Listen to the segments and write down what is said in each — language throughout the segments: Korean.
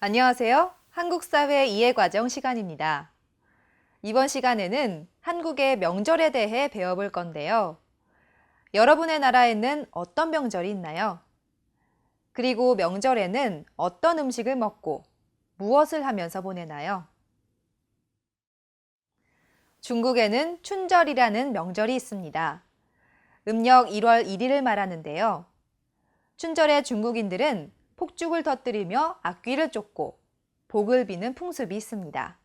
안녕하세요. 한국사회 이해과정 시간입니다. 이번 시간에는 한국의 명절에 대해 배워볼 건데요. 여러분의 나라에는 어떤 명절이 있나요? 그리고 명절에는 어떤 음식을 먹고 무엇을 하면서 보내나요? 중국에는 춘절이라는 명절이 있습니다. 음력 1월 1일을 말하는데요. 춘절에 중국인들은 폭죽을 터뜨리며 악귀를 쫓고 복을 비는 풍습이 있습니다.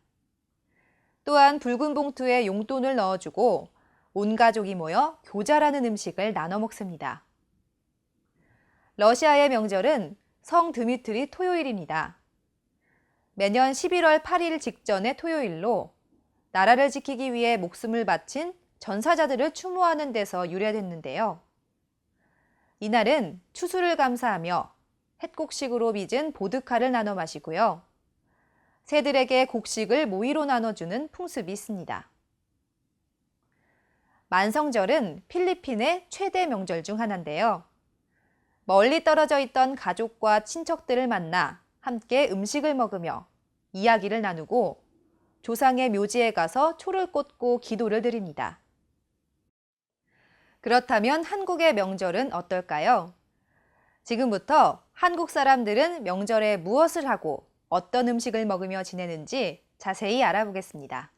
또한 붉은 봉투에 용돈을 넣어주고 온 가족이 모여 교자라는 음식을 나눠 먹습니다. 러시아의 명절은 성 드미트리 토요일입니다. 매년 11월 8일 직전의 토요일로 나라를 지키기 위해 목숨을 바친 전사자들을 추모하는 데서 유래됐는데요. 이날은 추수를 감사하며 햇곡식으로 빚은 보드카를 나눠 마시고요. 새들에게 곡식을 모이로 나눠주는 풍습이 있습니다. 만성절은 필리핀의 최대 명절 중 하나인데요. 멀리 떨어져 있던 가족과 친척들을 만나 함께 음식을 먹으며 이야기를 나누고 조상의 묘지에 가서 초를 꽂고 기도를 드립니다. 그렇다면 한국의 명절은 어떨까요? 지금부터 한국 사람들은 명절에 무엇을 하고 어떤 음식을 먹으며 지내는지 자세히 알아보겠습니다.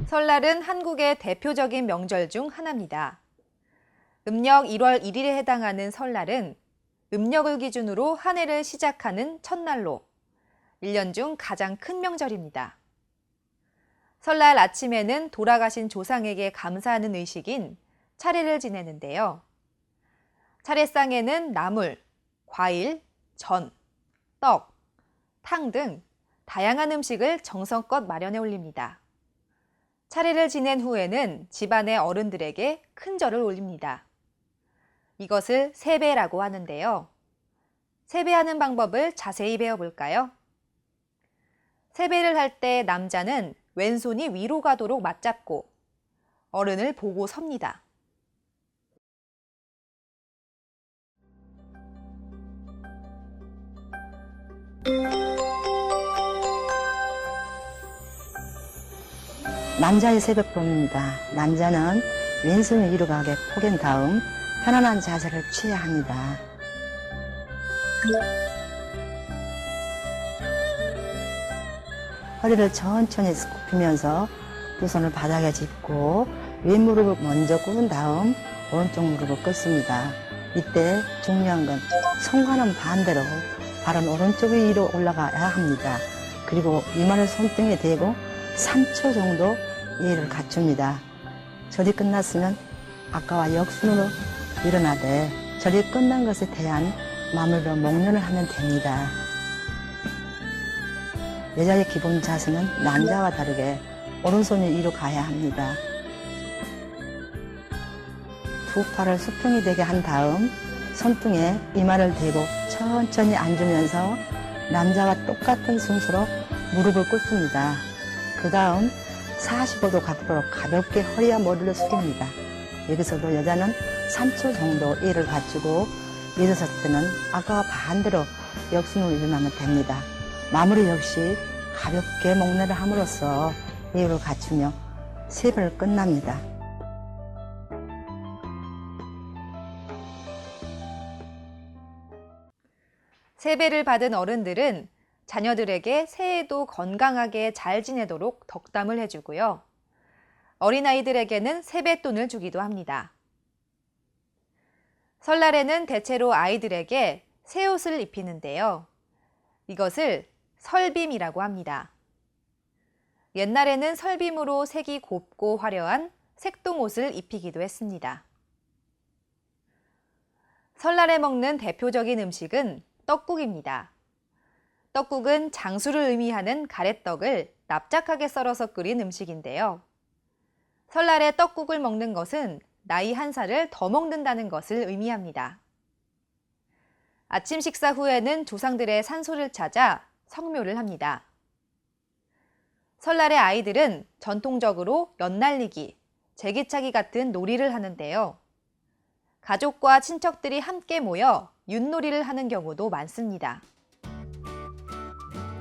설날은 한국의 대표적인 명절 중 하나입니다. 음력 1월 1일에 해당하는 설날은 음력을 기준으로 한 해를 시작하는 첫날로 1년 중 가장 큰 명절입니다. 설날 아침에는 돌아가신 조상에게 감사하는 의식인 차례를 지내는데요. 차례상에는 나물, 과일, 전, 떡, 탕 등 다양한 음식을 정성껏 마련해 올립니다. 차례를 지낸 후에는 집안의 어른들에게 큰 절을 올립니다. 이것을 세배라고 하는데요. 세배하는 방법을 자세히 배워볼까요? 세배를 할 때 남자는 왼손이 위로 가도록 맞잡고 어른을 보고 섭니다. 남자의 세뱃돈입니다. 남자는 왼손을 위로 가게 포갠 다음 편안한 자세를 취해야 합니다. 허리를 천천히 굽히면서 두 손을 바닥에 짚고 왼무릎을 먼저 꿇은 다음 오른쪽 무릎을 꿇습니다. 이때 중요한 건 손과는 반대로 발은 오른쪽 위로 올라가야 합니다. 그리고 이마를 손등에 대고 3초 정도 예의를 갖춥니다. 절이 끝났으면 아까와 역순으로 일어나되 절이 끝난 것에 대한 마무리로 목련을 하면 됩니다. 여자의 기본 자세는 남자와 다르게 오른손이 위로 가야 합니다. 두 팔을 수평이 되게 한 다음 손등에 이마를 대고 천천히 앉으면서 남자와 똑같은 순서로 무릎을 꿇습니다. 그 다음 45도 각도로 가볍게 허리와 머리를 숙입니다. 여기서도 여자는 3초 정도 예를 갖추고 일어섰을 때는 아까와 반대로 역순으로 일어나면 됩니다. 마무리 역시 가볍게 목례를 함으로써 예의를 갖추며 세배를 끝납니다. 세배를 받은 어른들은 자녀들에게 새해에도 건강하게 잘 지내도록 덕담을 해주고요. 어린아이들에게는 세뱃돈을 주기도 합니다. 설날에는 대체로 아이들에게 새 옷을 입히는데요. 이것을 설빔이라고 합니다. 옛날에는 설빔으로 색이 곱고 화려한 색동옷을 입히기도 했습니다. 설날에 먹는 대표적인 음식은 떡국입니다. 떡국은 장수를 의미하는 가래떡을 납작하게 썰어서 끓인 음식인데요. 설날에 떡국을 먹는 것은 나이 한 살을 더 먹는다는 것을 의미합니다. 아침 식사 후에는 조상들의 산소를 찾아 성묘를 합니다. 설날에 아이들은 전통적으로 연날리기, 제기차기 같은 놀이를 하는데요. 가족과 친척들이 함께 모여 윷놀이를 하는 경우도 많습니다.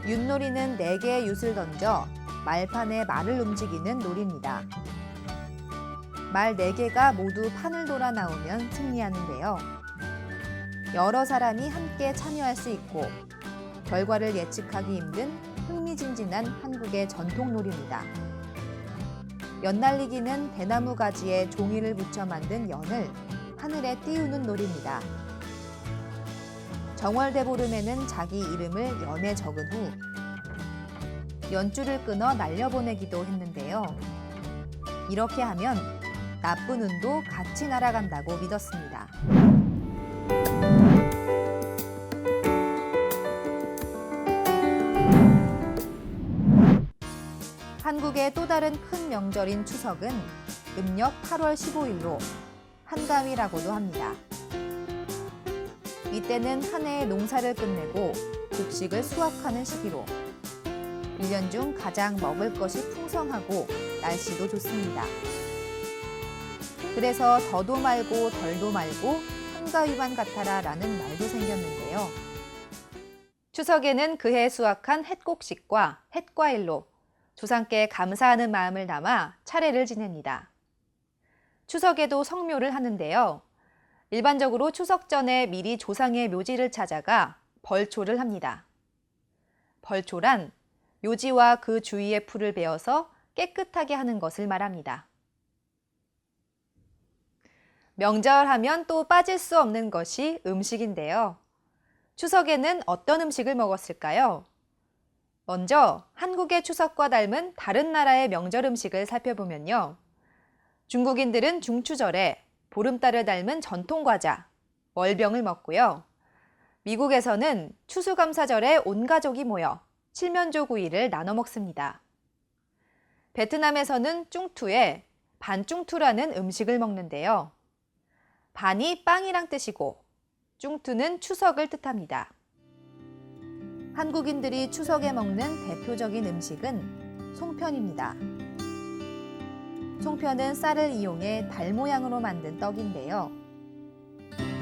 윷놀이는 4개의 윷을 던져 말판에 말을 움직이는 놀이입니다. 말 4개가 모두 판을 돌아 나오면 승리하는데요. 여러 사람이 함께 참여할 수 있고 결과를 예측하기 힘든 흥미진진한 한국의 전통 놀이입니다. 연날리기는 대나무 가지에 종이를 붙여 만든 연을 하늘에 띄우는 놀이입니다. 정월대보름에는 자기 이름을 연에 적은 후 연줄을 끊어 날려보내기도 했는데요. 이렇게 하면 나쁜 운도 같이 날아간다고 믿었습니다. 한국의 또 다른 큰 명절인 추석은 음력 8월 15일로 한가위라고도 합니다. 이때는 한 해의 농사를 끝내고 곡식을 수확하는 시기로 1년 중 가장 먹을 것이 풍성하고 날씨도 좋습니다. 그래서 더도 말고 덜도 말고 한가위만 같아라 라는 말도 생겼는데요. 추석에는 그해 수확한 햇곡식과 햇과일로 조상께 감사하는 마음을 담아 차례를 지냅니다. 추석에도 성묘를 하는데요. 일반적으로 추석 전에 미리 조상의 묘지를 찾아가 벌초를 합니다. 벌초란 묘지와 그 주위의 풀을 베어서 깨끗하게 하는 것을 말합니다. 명절하면 또 빠질 수 없는 것이 음식인데요. 추석에는 어떤 음식을 먹었을까요? 먼저 한국의 추석과 닮은 다른 나라의 명절 음식을 살펴보면요. 중국인들은 중추절에 보름달을 닮은 전통 과자, 월병을 먹고요. 미국에서는 추수감사절에 온 가족이 모여 칠면조구이를 나눠 먹습니다. 베트남에서는 쭝투에 반쭝투라는 음식을 먹는데요. 반이 빵이랑 뜻이고 쭝투는 추석을 뜻합니다. 한국인들이 추석에 먹는 대표적인 음식은 송편입니다. 송편은 쌀을 이용해 달 모양으로 만든 떡인데요.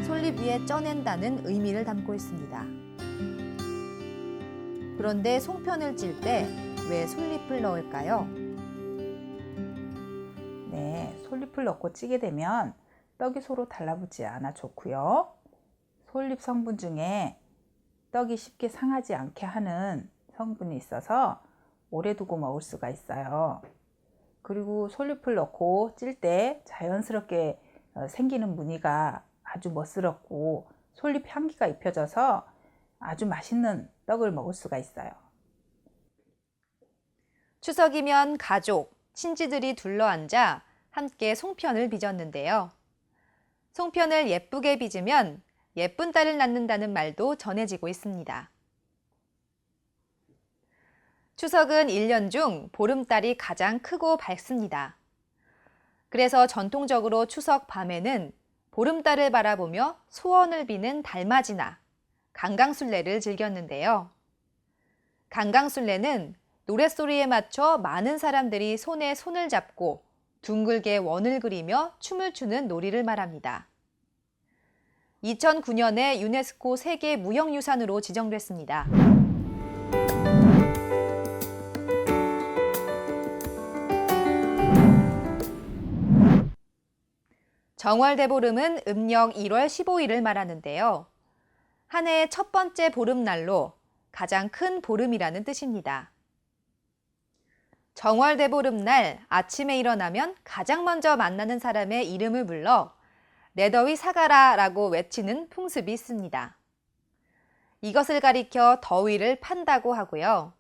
솔잎 위에 쪄낸다는 의미를 담고 있습니다. 그런데 송편을 찔 때 왜 솔잎을 넣을까요? 네, 솔잎을 넣고 찌게 되면 떡이 서로 달라붙지 않아 좋고요. 솔잎 성분 중에 떡이 쉽게 상하지 않게 하는 성분이 있어서 오래 두고 먹을 수가 있어요. 그리고 솔잎을 넣고 찔 때 자연스럽게 생기는 무늬가 아주 멋스럽고 솔잎 향기가 입혀져서 아주 맛있는 떡을 먹을 수가 있어요. 추석이면 가족, 친지들이 둘러앉아 함께 송편을 빚었는데요. 송편을 예쁘게 빚으면 예쁜 딸을 낳는다는 말도 전해지고 있습니다. 추석은 1년 중 보름달이 가장 크고 밝습니다. 그래서 전통적으로 추석 밤에는 보름달을 바라보며 소원을 비는 달맞이나 강강술래를 즐겼는데요. 강강술래는 노랫소리에 맞춰 많은 사람들이 손에 손을 잡고 둥글게 원을 그리며 춤을 추는 놀이를 말합니다. 2009년에 유네스코 세계 무형유산으로 지정됐습니다. 정월대보름은 음력 1월 15일을 말하는데요. 한 해의 첫 번째 보름날로 가장 큰 보름이라는 뜻입니다. 정월대보름날 아침에 일어나면 가장 먼저 만나는 사람의 이름을 불러 내 더위 사가라 라고 외치는 풍습이 있습니다. 이것을 가리켜 더위를 판다고 하고요.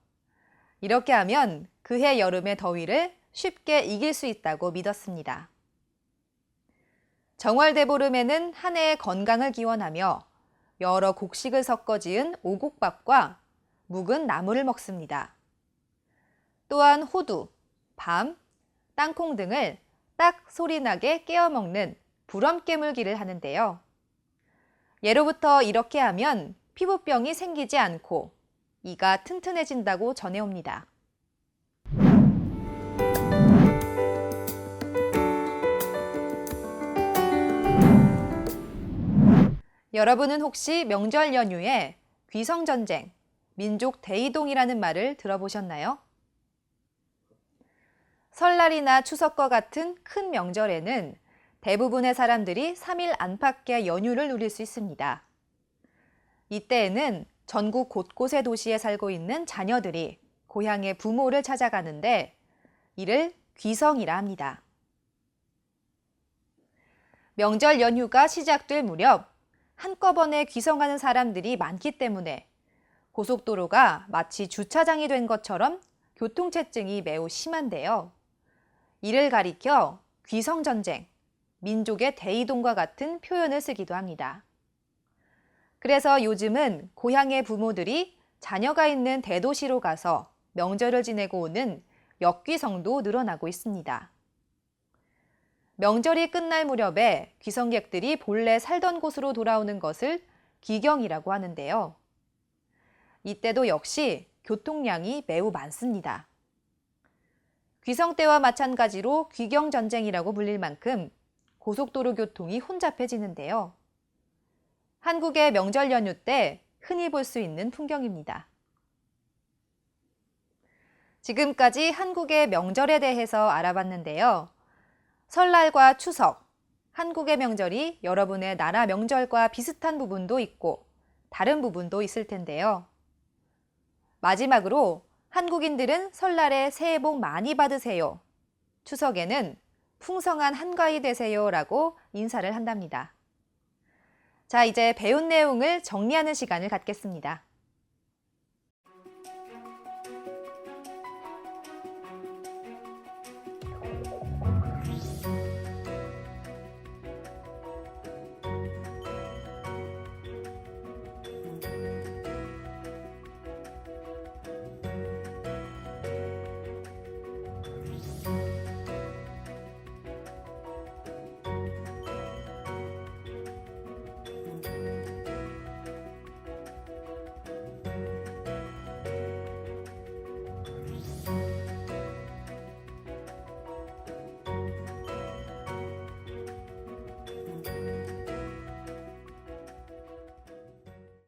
이렇게 하면 그해 여름의 더위를 쉽게 이길 수 있다고 믿었습니다. 정월대보름에는 한 해의 건강을 기원하며 여러 곡식을 섞어 지은 오곡밥과 묵은 나물을 먹습니다. 또한 호두, 밤, 땅콩 등을 딱 소리나게 깨어 먹는 불엄깨물기를 하는데요. 예로부터 이렇게 하면 피부병이 생기지 않고 이가 튼튼해진다고 전해옵니다. 여러분은 혹시 명절 연휴에 귀성전쟁, 민족 대이동이라는 말을 들어보셨나요? 설날이나 추석과 같은 큰 명절에는 대부분의 사람들이 3일 안팎의 연휴를 누릴 수 있습니다. 이때에는 전국 곳곳의 도시에 살고 있는 자녀들이 고향의 부모를 찾아가는데 이를 귀성이라 합니다. 명절 연휴가 시작될 무렵 한꺼번에 귀성하는 사람들이 많기 때문에 고속도로가 마치 주차장이 된 것처럼 교통체증이 매우 심한데요. 이를 가리켜 귀성전쟁, 민족의 대이동과 같은 표현을 쓰기도 합니다. 그래서 요즘은 고향의 부모들이 자녀가 있는 대도시로 가서 명절을 지내고 오는 역귀성도 늘어나고 있습니다. 명절이 끝날 무렵에 귀성객들이 본래 살던 곳으로 돌아오는 것을 귀경이라고 하는데요. 이때도 역시 교통량이 매우 많습니다. 귀성 때와 마찬가지로 귀경전쟁이라고 불릴 만큼 고속도로 교통이 혼잡해지는데요. 한국의 명절 연휴 때 흔히 볼 수 있는 풍경입니다. 지금까지 한국의 명절에 대해서 알아봤는데요. 설날과 추석, 한국의 명절이 여러분의 나라 명절과 비슷한 부분도 있고 다른 부분도 있을 텐데요. 마지막으로 한국인들은 설날에 새해 복 많이 받으세요. 추석에는 풍성한 한가위 되세요라고 인사를 한답니다. 자, 이제 배운 내용을 정리하는 시간을 갖겠습니다.